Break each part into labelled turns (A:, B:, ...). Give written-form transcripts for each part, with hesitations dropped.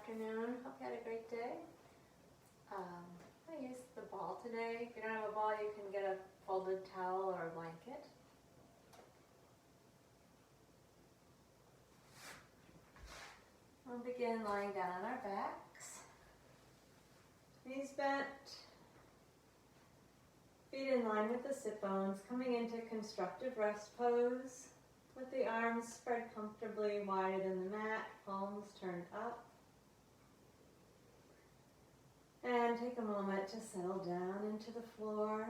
A: afternoon. Hope you had a great day. I used the ball today. If you don't have a ball, you can get a folded towel or a blanket. We'll begin lying down on our backs. Knees bent. Feet in line with the sit bones, coming into constructive rest pose. With the arms spread comfortably wider than the mat, palms turned up. And take a moment to settle down into the floor.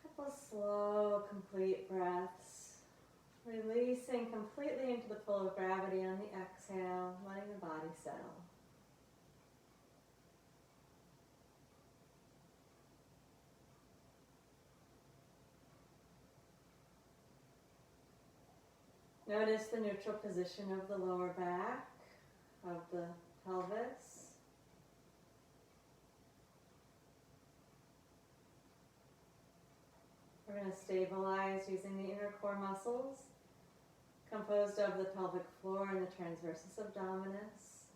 A: Couple slow, complete breaths. Releasing completely into the pull of gravity on the exhale, letting the body settle. Notice the neutral position of the lower back, of the pelvis. We're going to stabilize using the inner core muscles, composed of the pelvic floor and the transversus abdominis.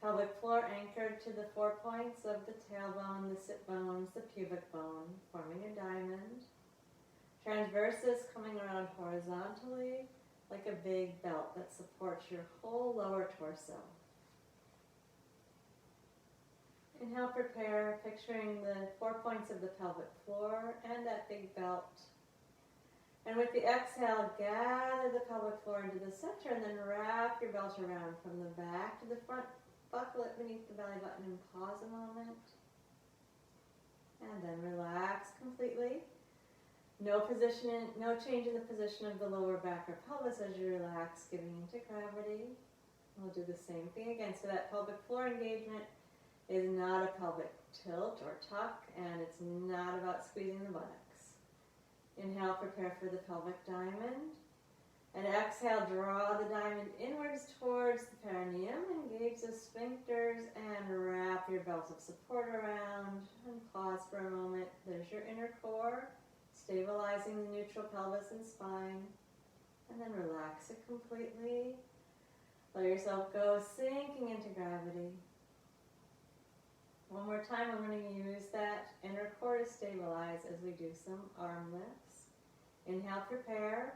A: Pelvic floor anchored to the 4 points of the tailbone, the sit bones, the pubic bone, forming a diamond. Transversus coming around horizontally like a big belt that supports your whole lower torso. Inhale, prepare, picturing the 4 points of the pelvic floor and that big belt. And with the exhale, gather the pelvic floor into the center and then wrap your belt around from the back to the front. Buckle it beneath the belly button and pause a moment. And then relax completely. No change in the position of the lower back or pelvis as you relax, giving into gravity. We'll do the same thing again. So that pelvic floor engagement is not a pelvic tilt or tuck, and it's not about squeezing the buttocks. Inhale, prepare for the pelvic diamond. And exhale, draw the diamond inwards towards the perineum. Engage the sphincters and wrap your belt of support around. And pause for a moment. There's your inner core, stabilizing the neutral pelvis and spine. And then relax it completely. Let yourself go, sinking into gravity. One more time, we're going to use that inner core to stabilize as we do some arm lifts. Inhale, prepare.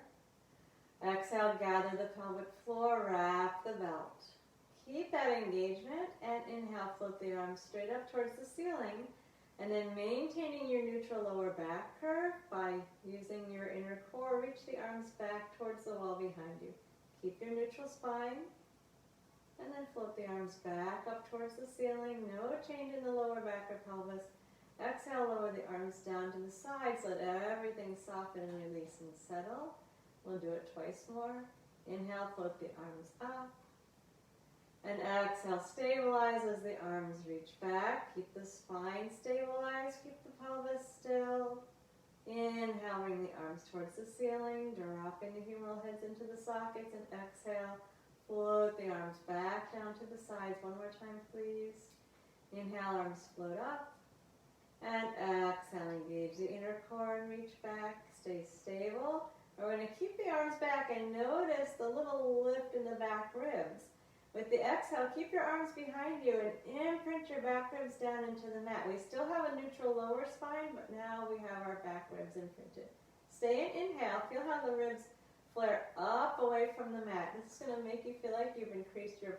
A: Exhale, gather the pelvic floor, wrap the belt. Keep that engagement and inhale, float the arms straight up towards the ceiling. And then maintaining your neutral lower back curve by using your inner core, reach the arms back towards the wall behind you. Keep your neutral spine. And then float the arms back up towards the ceiling. No change in the lower back or pelvis. Exhale, lower the arms down to the sides. Let everything soften and release and settle. We'll do it twice more. Inhale, float the arms up. And exhale, stabilize as the arms reach back. Keep the spine stabilized. Keep the pelvis still. Inhale, bring the arms towards the ceiling. Dropping the humeral heads into the sockets. And exhale, float the arms back down to the sides. One more time, please. Inhale, arms float up. And exhale, engage the inner core and reach back. Stay stable. We're going to keep the arms back and notice the little lift in the back ribs. With the exhale, keep your arms behind you and imprint your back ribs down into the mat. We still have a neutral lower spine, but now we have our back ribs imprinted. Stay in inhale. Feel how the ribs flare up away from the mat. This is going to make you feel like you've increased your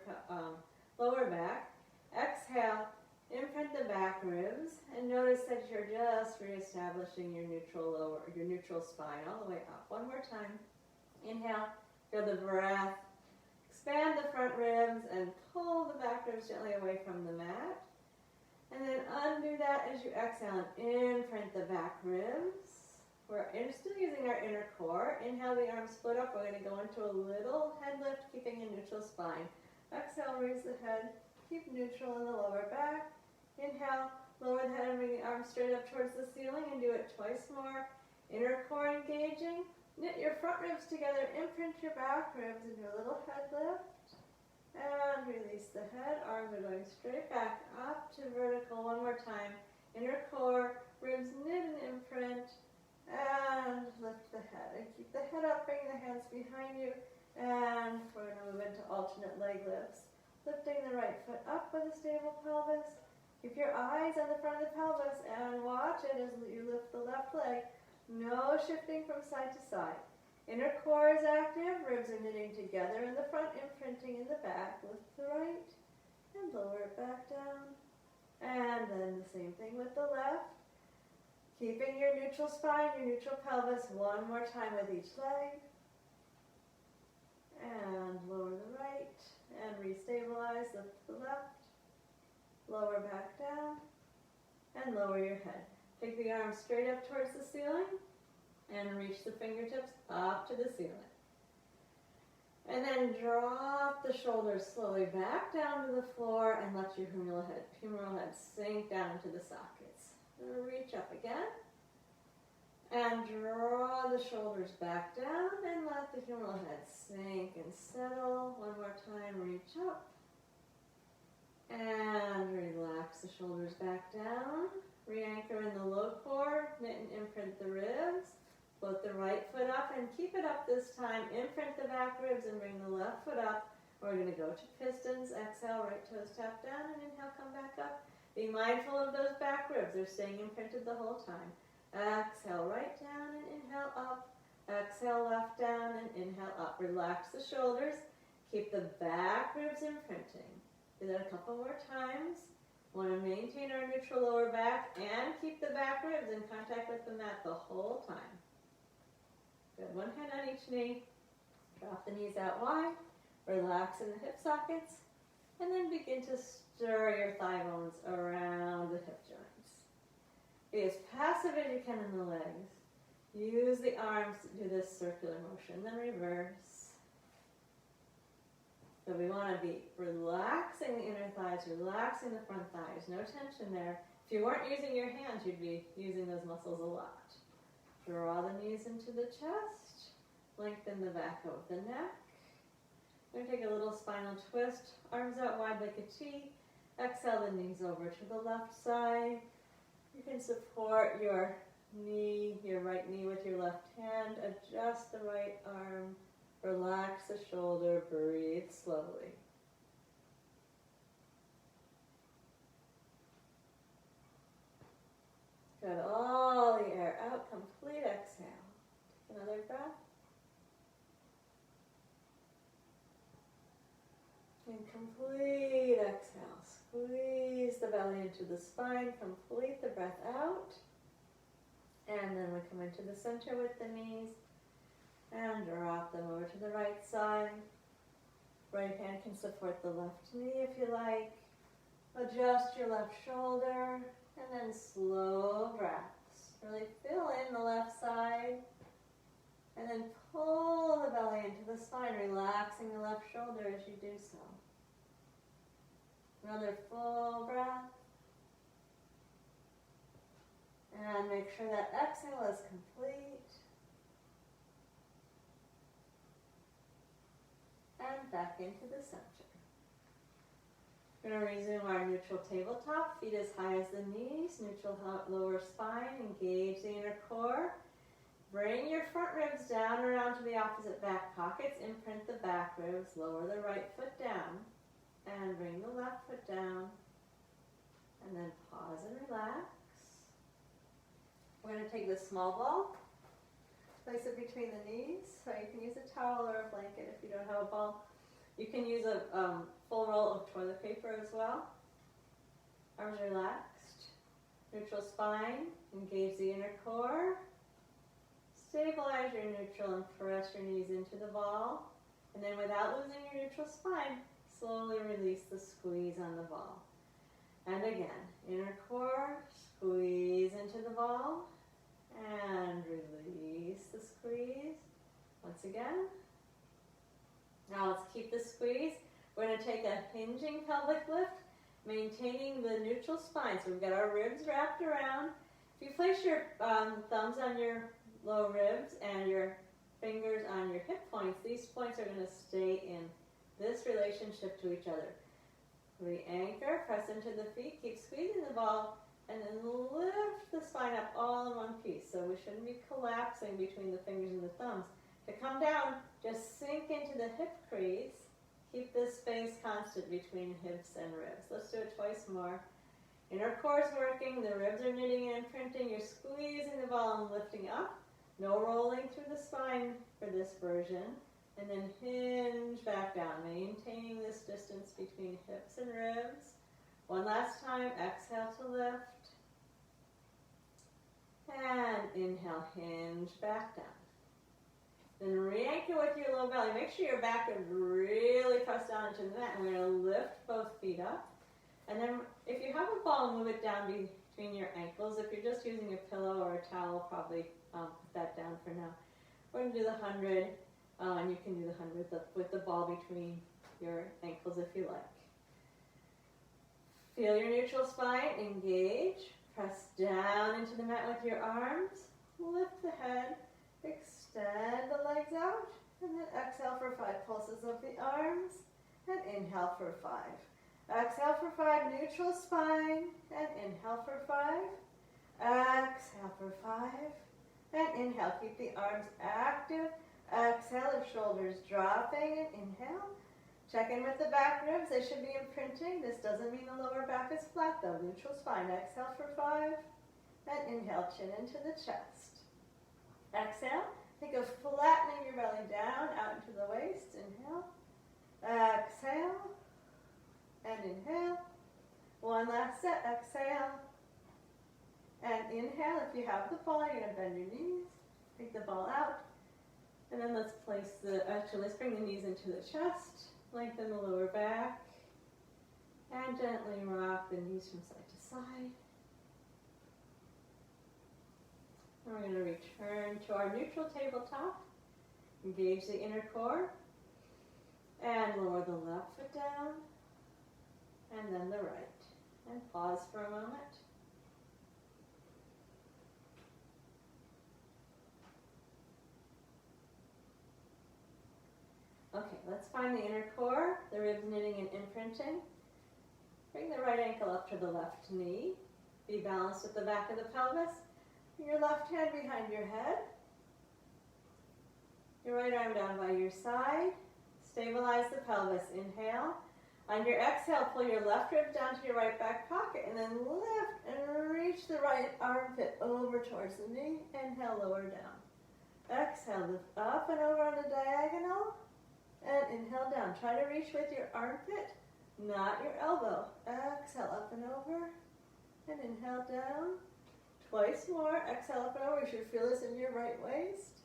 A: lower back. Exhale, imprint the back ribs, and notice that you're just reestablishing your neutral spine all the way up. One more time. Inhale, feel the breath. Expand the front ribs and pull the back ribs gently away from the mat. And then undo that as you exhale and imprint the back ribs. We're still using our inner core. Inhale, the arms split up. We're going to go into a little head lift, keeping a neutral spine. Exhale, raise the head. Keep neutral in the lower back. Inhale, lower the head and bring the arms straight up towards the ceiling and do it twice more. Inner core engaging. Knit your front ribs together, imprint your back ribs and your little head lift. And release the head. Arms are going straight back up to vertical. One more time. Inner core, ribs knit and imprint, and lift the head. And keep the head up, bring the hands behind you, and we're going to move into alternate leg lifts. Lifting the right foot up with a stable pelvis. Keep your eyes on the front of the pelvis and watch it as you lift the left leg. No shifting from side to side. Inner core is active, ribs are knitting together in the front, imprinting in the back. Lift the right and lower it back down. And then the same thing with the left. Keeping your neutral spine, your neutral pelvis. One more time with each leg. And lower the right and restabilize. Lift the left. Lower back down. And lower your head. Take the arms straight up towards the ceiling. And reach the fingertips up to the ceiling. And then drop the shoulders slowly back down to the floor and let your humeral head sink down into the sockets. And reach up again. And draw the shoulders back down and let the humeral head sink and settle. One more time, reach up. And relax the shoulders back down. Re-anchor in the low core, knit and imprint the ribs. Float the right foot up and keep it up this time. Imprint the back ribs and bring the left foot up. We're going to go to pistons. Exhale, right toes tap down and inhale, come back up. Be mindful of those back ribs. They're staying imprinted the whole time. Exhale, right down and inhale up. Exhale, left down and inhale up. Relax the shoulders. Keep the back ribs imprinting. Do that a couple more times. Want to maintain our neutral lower back and keep the back ribs in contact with the mat the whole time. Good. One hand on each knee. Drop the knees out wide. Relax in the hip sockets. And then begin to stir your thigh bones around the hip joints. Be as passive as you can in the legs. Use the arms to do this circular motion. Then reverse. So we want to be relaxing the inner thighs, relaxing the front thighs. No tension there. If you weren't using your hands, you'd be using those muscles a lot. Draw the knees into the chest. Lengthen the back of the neck. We're going to take a little spinal twist. Arms out wide like a T. Exhale the knees over to the left side. You can support your knee, your right knee with your left hand. Adjust the right arm. Relax the shoulder. Breathe slowly. Good. All the air out. Complete exhale. Take another breath. And complete exhale. Squeeze the belly into the spine. Complete the breath out. And then we come into the center with the knees. And drop them over to the right side. Right hand can support the left knee if you like. Adjust your left shoulder. And then slow breaths. Really fill in the left side. And then pull the belly into the spine, relaxing the left shoulder as you do so. Another full breath. And make sure that exhale is complete. And back into the center. We're going to resume our neutral tabletop. Feet as high as the knees. Neutral lower spine. Engage the inner core. Bring your front ribs down around to the opposite back pockets. Imprint the back ribs. Lower the right foot down. And bring the left foot down. And then pause and relax. We're going to take the small ball. Place it between the knees. So you can use a towel or a blanket if you don't have a ball. You can use a full roll of toilet paper as well. Arms relaxed. Neutral spine. Engage the inner core. Stabilize your neutral and press your knees into the ball. And then without losing your neutral spine, slowly release the squeeze on the ball. And again, inner core, squeeze into the ball. And release the squeeze. Once again. Now let's keep the squeeze. We're going to take a hinging pelvic lift, maintaining the neutral spine. So we've got our ribs wrapped around. If you place your thumbs on your low ribs and your fingers on your hip points, these points are going to stay in this relationship to each other. Re-anchor, press into the feet, keep squeezing the ball, and then lift the spine up all in one piece. So we shouldn't be collapsing between the fingers and the thumbs. To come down, just sink into the hip crease. Keep this space constant between hips and ribs. Let's do it twice more. Inner core is working, the ribs are knitting and imprinting. You're squeezing the ball and lifting up. No rolling through the spine for this version. And then hinge back down, maintaining this distance between hips and ribs. One last time, exhale to lift. And inhale, hinge back down. Then re-anchor with your low belly. Make sure your back is really pressed down into the mat. And we're going to lift both feet up. And then if you have a ball, move it down between your ankles. If you're just using a pillow or a towel, probably put that down for now. We're going to do the 100. And you can do the 100 with the ball between your ankles if you like. Feel your neutral spine, engage, press down into the mat with your arms, lift the head, extend the legs out, and then exhale for 5 pulses of the arms, and inhale for 5. Exhale for 5, neutral spine, and inhale for 5. Exhale for 5, and inhale. Keep the arms active. Exhale if shoulders dropping, and inhale. Check in with the back ribs. They should be imprinting. This doesn't mean the lower back is flat though. Neutral spine. Exhale for 5, and inhale, chin into the chest. Exhale. Think of flattening your belly down, out into the waist. Inhale. Exhale. And inhale. One last set. Exhale. And inhale. If you have the ball, you're going to bend your knees. Take the ball out. And then let's let's bring the knees into the chest. Lengthen the lower back. And gently rock the knees from side to side. And we're going to return to our neutral tabletop. Engage the inner core. And lower the left foot down. And then the right. And pause for a moment. Okay, let's find the inner core, the ribs knitting and imprinting. Bring the right ankle up to the left knee. Be balanced with the back of the pelvis. Your left hand behind your head. Your right arm down by your side. Stabilize the pelvis. Inhale. On your exhale, pull your left rib down to your right back pocket and then lift and reach the right armpit over towards the knee. Inhale, lower down. Exhale, lift up and over on the diagonal. And inhale down. Try to reach with your armpit, not your elbow. Exhale up and over. And inhale down. Twice more. Exhale up and over. You should feel this in your right waist.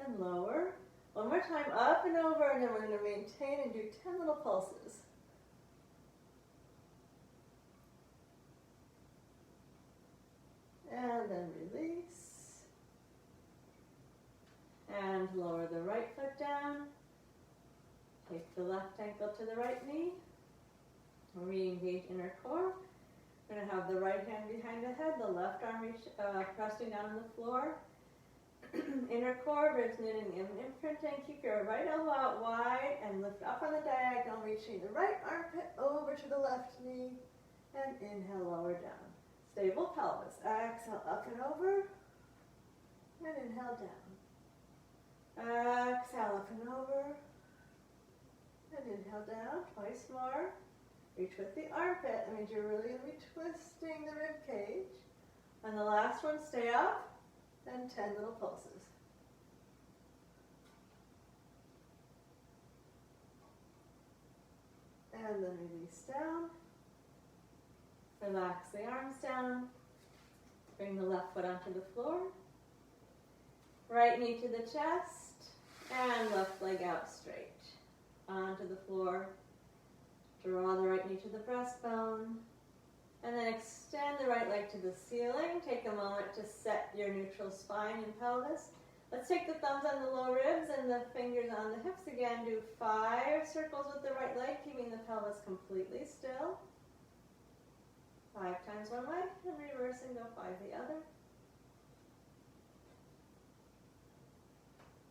A: And lower. One more time. Up and over. And then we're going to maintain and do 10 little pulses. And then release. And lower the right foot down. Take the left ankle to the right knee. Re-engage inner core. We're going to have the right hand behind the head, the left arm resting down on the floor. Inner core, ribs knitting and imprinting. Keep your right elbow out wide and lift up on the diagonal, reaching the right armpit over to the left knee. And inhale, lower down. Stable pelvis. Exhale, up and over. And inhale, down. Exhale, up and over. And inhale down, twice more. Reach with the armpit. That means you're really going to be twisting the rib cage. And the last one, stay up. And 10 little pulses. And then release down. Relax the arms down. Bring the left foot onto the floor. Right knee to the chest. And left leg out straight. Onto the floor. Draw the right knee to the breastbone. And then extend the right leg to the ceiling. Take a moment to set your neutral spine and pelvis. Let's take the thumbs on the low ribs and the fingers on the hips again. Do 5 circles with the right leg, keeping the pelvis completely still. 5 times one way, and reverse and go 5 the other.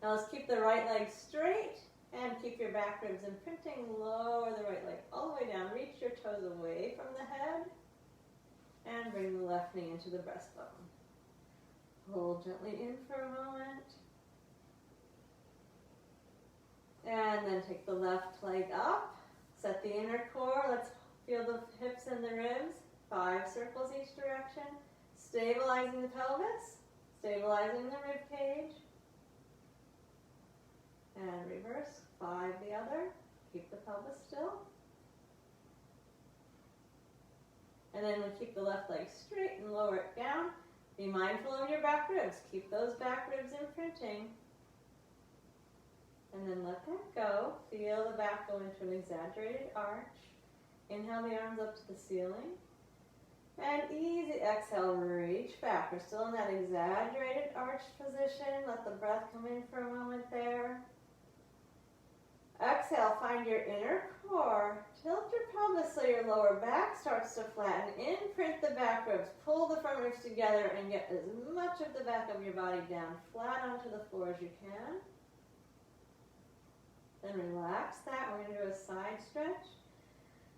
A: Now let's keep the right leg straight and keep your back ribs imprinting. Lower the right leg all the way down. Reach your toes away from the head. And And bring the left knee into the breastbone. Hold gently in for a moment. And then take the left leg up. Set the inner core. Let's feel the hips and the ribs. 5 circles each direction. Stabilizing the pelvis. Stabilizing the rib cage. And reverse. 5 the other. Keep the pelvis still. And then we'll keep the left leg straight and lower it down. Be mindful of your back ribs. Keep those back ribs imprinting. And then let that go. Feel the back go into an exaggerated arch. Inhale the arms up to the ceiling. And easy exhale, reach back. We're still in that exaggerated arched position. Let the breath come in for a moment there. Exhale, find your inner core. Tilt your pelvis so your lower back starts to flatten. Imprint the back ribs. Pull the front ribs together and get as much of the back of your body down flat onto the floor as you can. Then relax that. We're going to do a side stretch.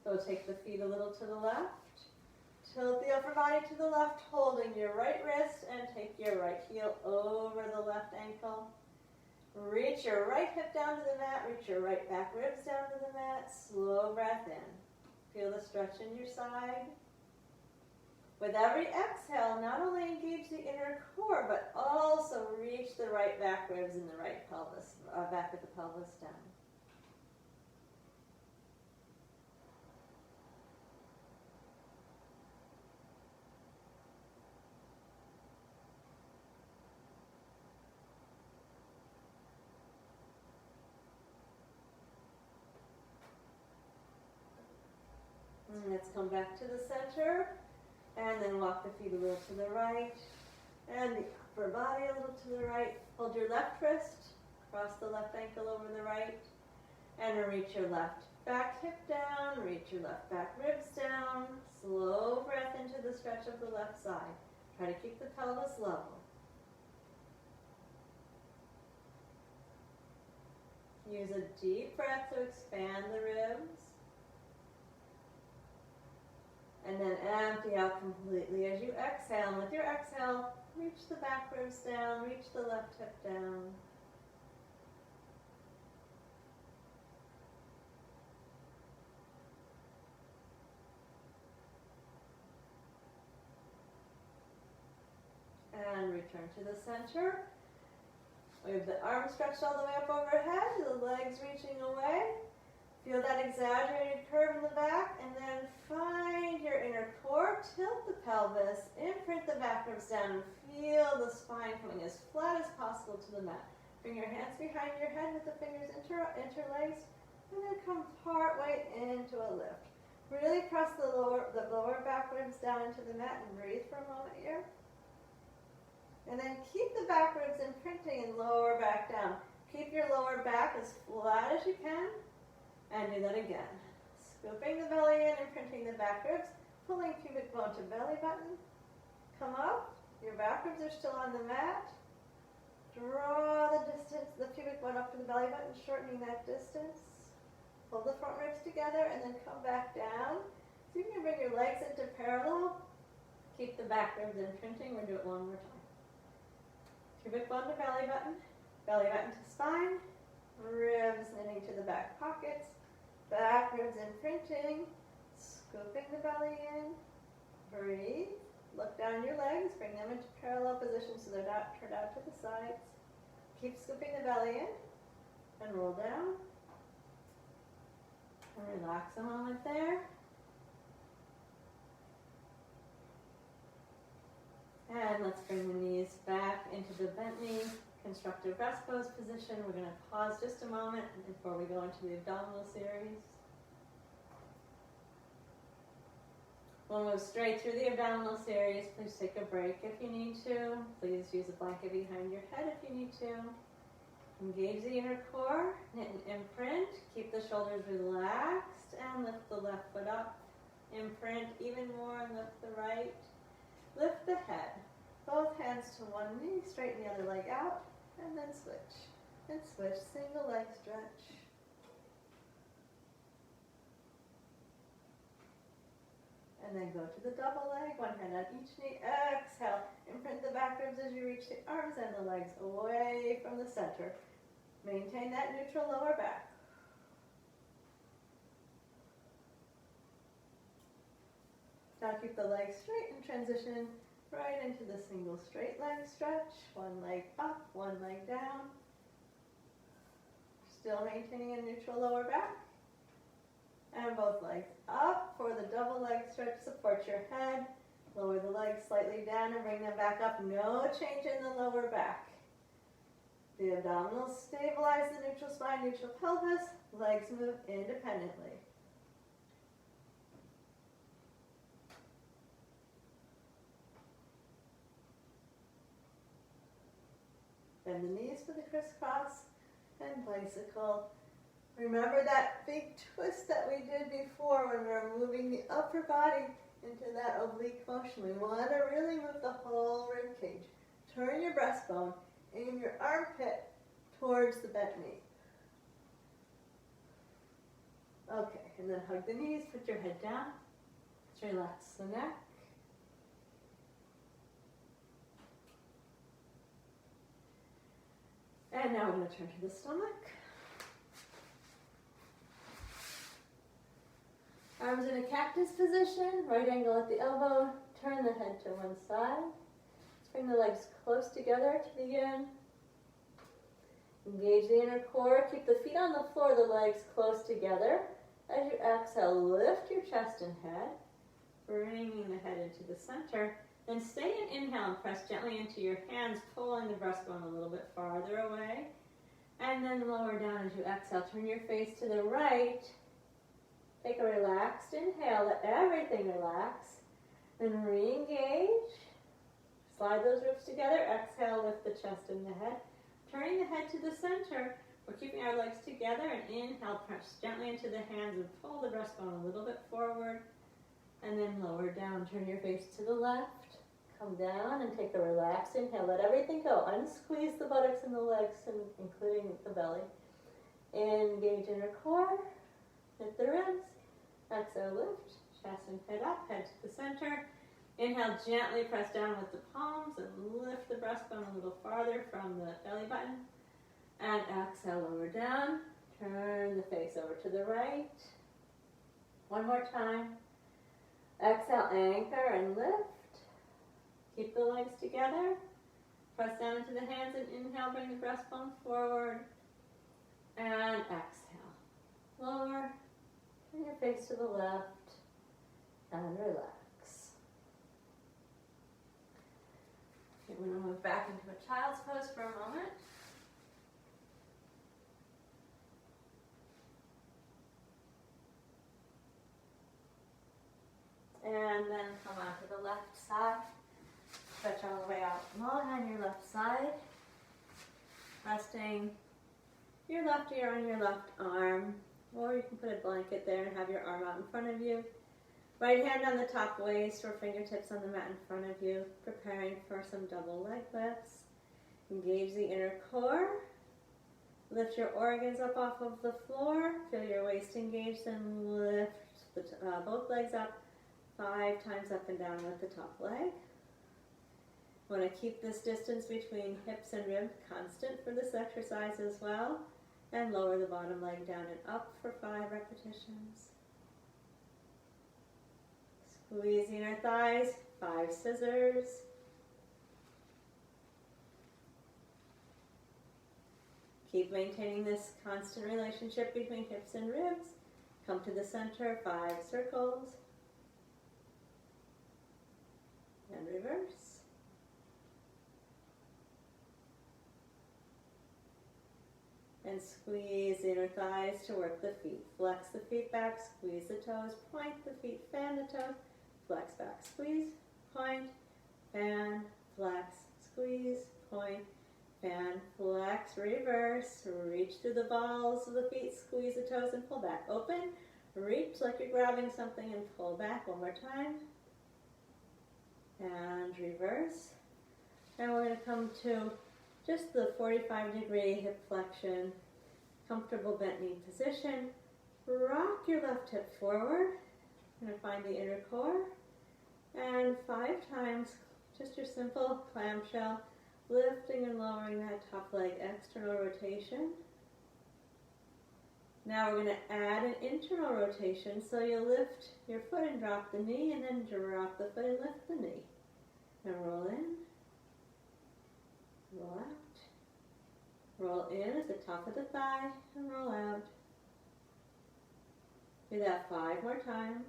A: So take the feet a little to the left. Tilt the upper body to the left, holding your right wrist, and take your right heel over the left ankle. Reach your right hip down to the mat. Reach your right back ribs down to the mat. Slow breath in. Feel the stretch in your side. With every exhale, not only engage the inner core, but also reach the right back ribs and the right pelvis, back of the pelvis down. And let's come back to the center, and then walk the feet a little to the right, and the upper body a little to the right. Hold your left wrist, cross the left ankle over the right, and reach your left back hip down, reach your left back ribs down. Slow breath into the stretch of the left side. Try to keep the pelvis level. Use a deep breath to expand the ribs. And then empty out completely as you exhale. And with your exhale, reach the back ribs down, reach the left hip down. And return to the center. We have the arms stretched all the way up overhead, the legs reaching away. Feel that exaggerated curve in the back, and then find your inner core, tilt the pelvis, imprint the back ribs down, and feel the spine coming as flat as possible to the mat. Bring your hands behind your head with the fingers interlaced, and then come part way into a lift. Really press the lower back ribs down into the mat and breathe for a moment here. And then keep the back ribs imprinting and lower back down. Keep your lower back as flat as you can. And do that again. Scooping the belly in, imprinting the back ribs, pulling pubic bone to belly button. Come up. Your back ribs are still on the mat. Draw the distance, the pubic bone up to the belly button, shortening that distance. Pull the front ribs together and then come back down. So you can bring your legs into parallel. Keep the back ribs imprinting. We'll do it one more time. Pubic bone to belly button to spine. Ribs knitting to the back pockets. Back ribs imprinting. Scooping the belly in. Breathe. Look down your legs. Bring them into parallel position so they're not turned out to the sides. Keep scooping the belly in. And roll down. And relax a moment there. And let's bring the knees back into the bent knee, constructive rest pose position. We're going to pause just a moment before we go into the abdominal series. We'll move straight through the abdominal series. Please take a break if you need to. Please use a blanket behind your head if you need to. Engage the inner core, knit and imprint. Keep the shoulders relaxed and lift the left foot up. Imprint even more and lift the right. Lift the head. Both hands to one knee, straighten the other leg out, and then switch. And switch, single leg stretch. And then go to the double leg, one hand on each knee. Exhale, imprint the back ribs as you reach the arms and the legs away from the center. Maintain that neutral lower back. Now keep the legs straight and transition right into the single straight leg stretch. One leg up, one leg down. Still maintaining a neutral lower back. And both legs up for the double leg stretch. Support your head. Lower the legs slightly down and bring them back up. No change in the lower back. The abdominals stabilize the neutral spine, neutral pelvis. Legs move independently. Bend the knees for the crisscross and bicycle. Remember that big twist that we did before when we were moving the upper body into that oblique motion. We want to really move the whole rib cage. Turn your breastbone, aim your armpit towards the bent knee. Okay, and then hug the knees, put your head down. Let's relax the neck. And now we're going to turn to the stomach. Arms in a cactus position, right angle at the elbow. Turn the head to one side. Let's bring the legs close together to begin. Engage the inner core. Keep the feet on the floor, the legs close together. As you exhale, lift your chest and head, bringing the head into the center. Then stay and inhale and press gently into your hands, pulling the breastbone a little bit farther away. And then lower down as you exhale. Turn your face to the right. Take a relaxed inhale. Let everything relax. Then re-engage. Slide those ribs together. Exhale, lift the chest and the head. Turning the head to the center. We're keeping our legs together. And inhale, press gently into the hands and pull the breastbone a little bit forward. And then lower down. Turn your face to the left. Come down and take a relaxed inhale. Let everything go. Unsqueeze the buttocks and the legs, including the belly. Engage inner core. Lift the ribs. Exhale, lift. Chest and head up. Head to the center. Inhale, gently press down with the palms and lift the breastbone a little farther from the belly button. And exhale, lower down. Turn the face over to the right. One more time. Exhale, anchor and lift. Keep the legs together. Press down into the hands and inhale, bring the breastbone forward. And exhale. Lower. Turn your face to the left. And relax. Okay, we're going to move back into a child's pose for a moment. And then come on to the left side. Stretch all the way out long on your left side. Resting your left ear on your left arm. Or you can put a blanket there and have your arm out in front of you. Right hand on the top waist or fingertips on the mat in front of you. Preparing for some double leg lifts. Engage the inner core. Lift your organs up off of the floor. Feel your waist engaged and lift both legs up 5 times up and down with the top leg. Want to keep this distance between hips and rib constant for this exercise as well. And lower the bottom leg down and up for 5 repetitions. Squeeze the inner thighs, 5 scissors. Keep maintaining this constant relationship between hips and ribs. Come to the center, 5 circles. And reverse. And squeeze the inner thighs to work the feet. Flex the feet back, squeeze the toes, point the feet, fan the toes, flex back, squeeze, point, fan, flex, squeeze, point, fan, flex, reverse, reach through the balls of the feet, squeeze the toes and pull back. Open, reach like you're grabbing something and pull back one more time. And reverse. Now we're going to come to just the 45-degree hip flexion, comfortable bent knee position. Rock your left hip forward. You're going to find the inner core. And 5 times, just your simple clamshell, lifting and lowering that top leg, external rotation. Now we're going to add an internal rotation, so you'll lift your foot and drop the knee, and then drop the foot and lift the knee. And roll in, roll out, roll in at the top of the thigh, and roll out. Do that 5 more times.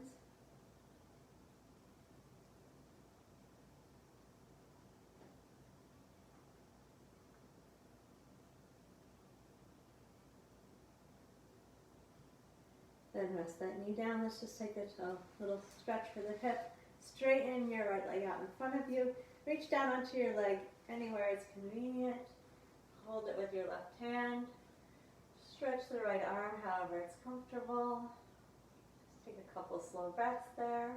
A: Then rest that knee down. Let's just take a little stretch for the hip. Straighten your right leg out in front of you. Reach down onto your leg anywhere it's convenient. Hold it with your left hand. Stretch the right arm however it's comfortable. Just take a couple slow breaths there.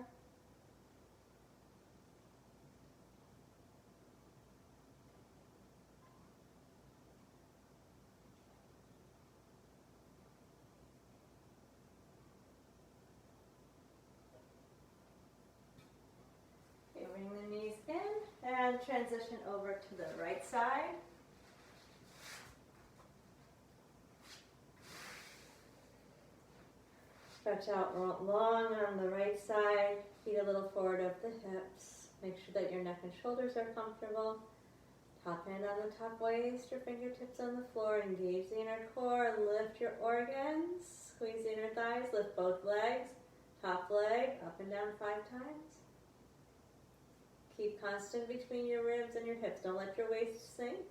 A: Bring the knees in and transition over to the right side. Stretch out long on the right side, feet a little forward of the hips. Make sure that your neck and shoulders are comfortable. Top hand on the top waist, your fingertips on the floor. Engage the inner core, lift your organs. Squeeze the inner thighs, lift both legs. Top leg up and down 5 times. Keep constant between your ribs and your hips. Don't let your waist sink.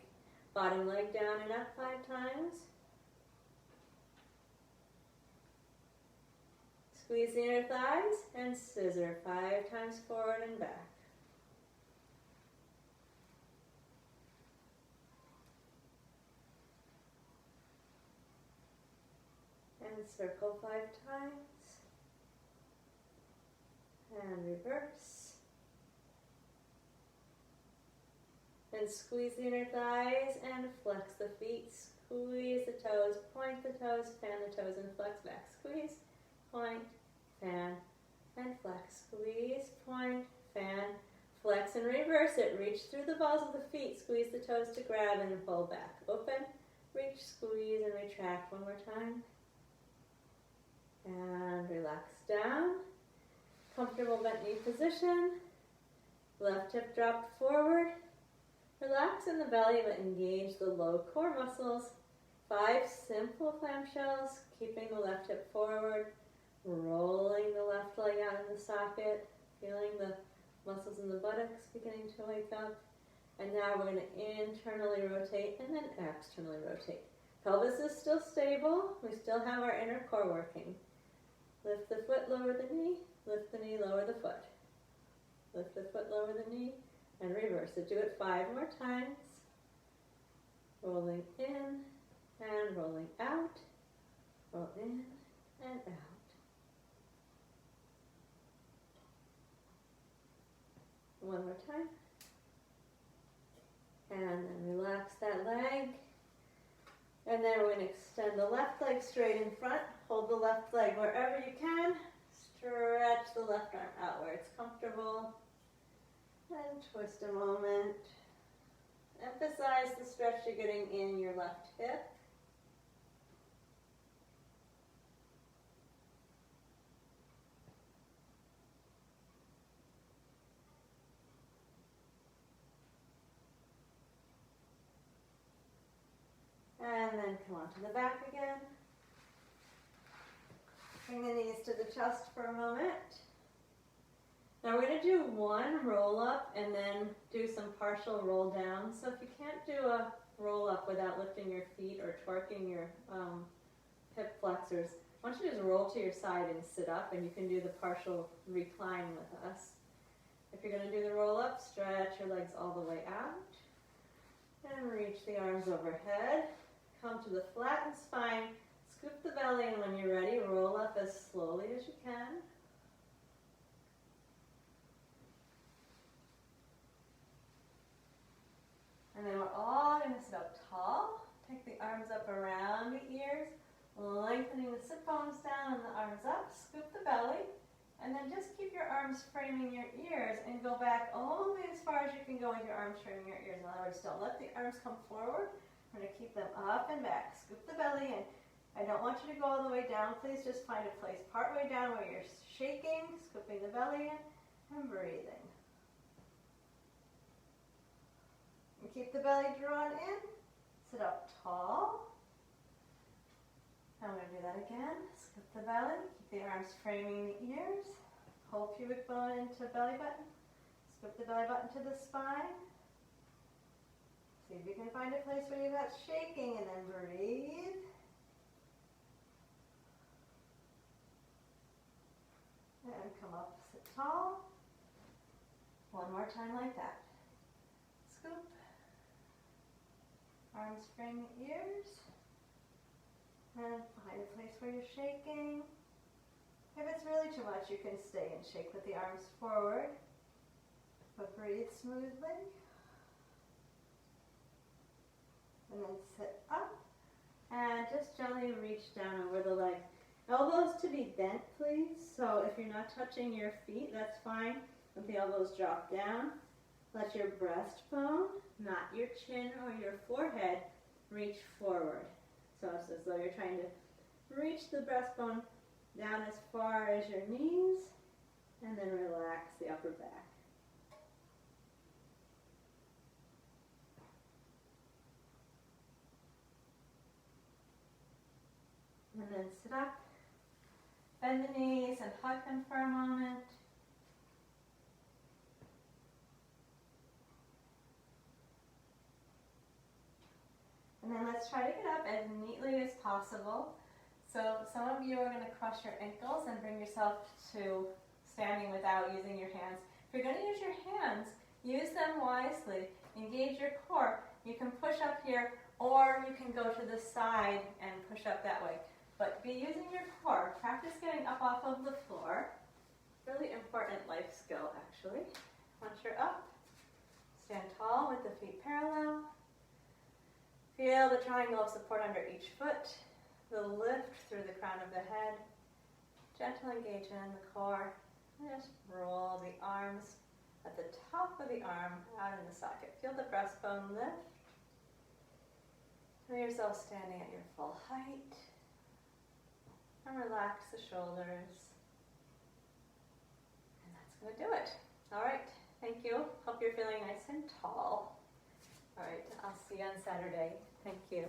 A: Bottom leg down and up 5 times. Squeeze the inner thighs and scissor 5 times forward and back. And circle 5 times. And reverse. And squeeze the inner thighs and flex the feet. Squeeze the toes, point the toes, fan the toes, and flex back. Squeeze, point, fan, and flex. Squeeze, point, fan, flex, and reverse it. Reach through the balls of the feet. Squeeze the toes to grab and pull back. Open, reach, squeeze, and retract. 1 more time. And relax down. Comfortable bent knee position. Left hip dropped forward. Relax in the belly, but engage the low core muscles. 5 simple clamshells, keeping the left hip forward, rolling the left leg out in the socket, feeling the muscles in the buttocks beginning to wake up. And now we're going to internally rotate and then externally rotate. Pelvis is still stable. We still have our inner core working. Lift the foot, lower the knee. Lift the knee, lower the foot. Lift the foot, lower the knee. And reverse it. Do it 5 more times. Rolling in and rolling out. Roll in and out. 1 more time. And then relax that leg. And then we're going to extend the left leg straight in front. Hold the left leg wherever you can. Stretch the left arm out where it's comfortable. And twist a moment. Emphasize the stretch you're getting in your left hip. And then come onto the back again. Bring the knees to the chest for a moment. Now we're going to do 1 roll up and then do some partial roll down. So if you can't do a roll up without lifting your feet or twerking your hip flexors, why don't you just roll to your side and sit up, and you can do the partial recline with us. If you're going to do the roll up, stretch your legs all the way out and reach the arms overhead. Come to the flattened spine, scoop the belly, and when you're ready, roll up as slowly as you can. And then we're all going to sit up tall. Take the arms up around the ears, lengthening the sit bones down and the arms up. Scoop the belly And then just keep your arms framing your ears and go back only as far as you can go with your arms framing your ears. In other words, don't let the arms come forward. We're going to keep them up and back. Scoop the belly in. I don't want you to go all the way down. Please just find a place part way down where you're shaking, scooping the belly in, and breathing. And keep the belly drawn in. Sit up tall. I'm going to do that again. Scoop the belly. Keep the arms framing the ears. Pull pubic bone into belly button. Scoop the belly button to the spine. See if you can find a place where you're not shaking, and then breathe. And come up, sit tall. One more time like that. Scoop. Arms frame the ears. And find a place where you're shaking. If it's really too much, you can stay and shake with the arms forward. But breathe smoothly. And then sit up. And just gently reach down over the leg. Elbows to be bent, please. So if you're not touching your feet, that's fine. Let the elbows drop down. Let your breastbone, not your chin or your forehead, reach forward. So it's as though you're trying to reach the breastbone down as far as your knees, and then relax the upper back. And then sit up. Bend the knees and hug them for a moment. And then let's try to get up as neatly as possible. So some of you are going to cross your ankles and bring yourself to standing without using your hands. If you're going to use your hands, use them wisely. Engage your core. You can push up here, or you can go to the side and push up that way. But be using your core. Practice getting up off of the floor. Really important life skill, actually. Once you're up, stand tall with the feet parallel. Feel the triangle of support under each foot. The lift through the crown of the head. Gentle engagement in the core. And just roll the arms at the top of the arm out in the socket. Feel the breastbone lift. Feel yourself standing at your full height. And relax the shoulders. And that's going to do it. All right. Thank you. Hope you're feeling nice and tall. All right. I'll see you on Saturday. Thank you.